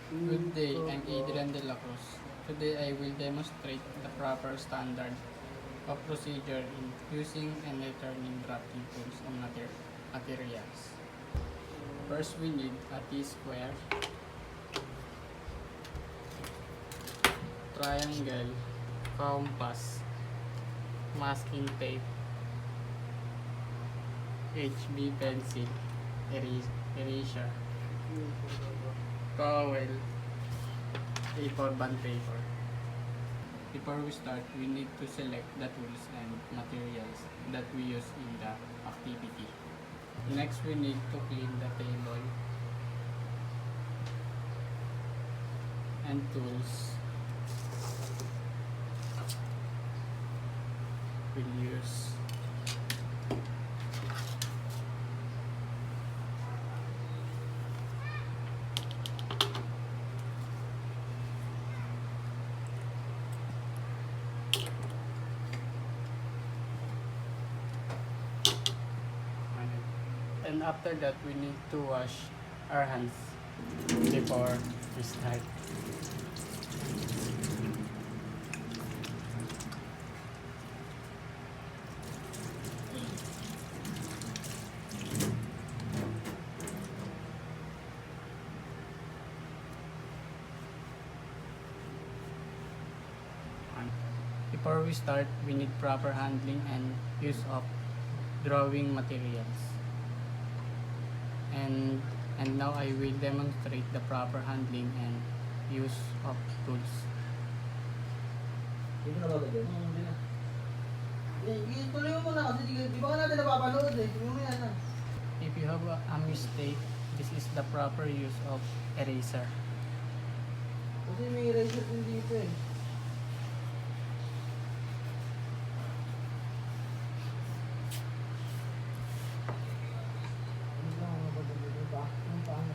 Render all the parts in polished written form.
Good day, I'm Adrian De La Cruz. Today I will demonstrate the proper standard of procedure in using and returning drafting tools and materials. First, we need a T-square, triangle, compass, masking tape, HB pencil, eraser, towel, A4 bond paper. Before we start, we need to select the tools and materials that we use in the activity. Next, we need to clean the table and tools we'll use. And after that, we need to wash our hands before we start. Before we start, we need proper handling and use of drawing materials. And now I will demonstrate the proper handling and use of tools. Hindi ko na ba ganyan? Hindi na. Ituloy mo muna kasi di ba ka natin napapanood eh. Ituloy mo yan ah. If you have a mistake, this is the proper use of eraser. Kasi may eraser din dito eh.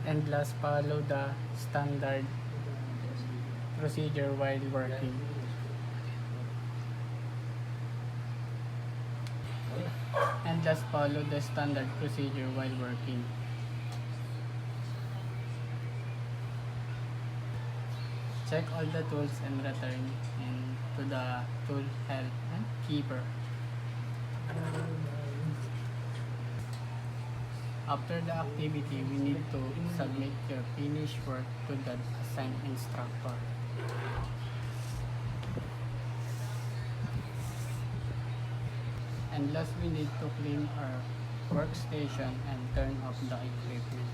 And last, follow the standard procedure while working. And last, follow the standard procedure while working. Check all the tools and return to the tool help and keeper. After the activity, we need to submit your finished work to the assigned instructor. And last, we need to clean our workstation and turn off the equipment.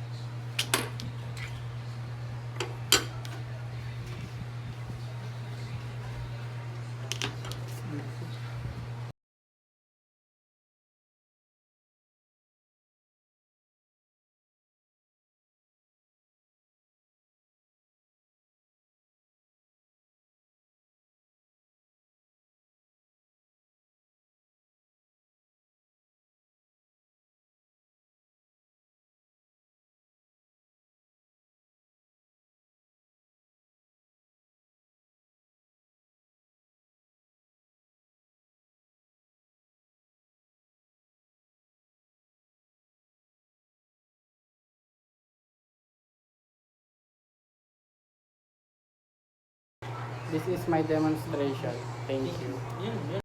This is my demonstration. Thank you.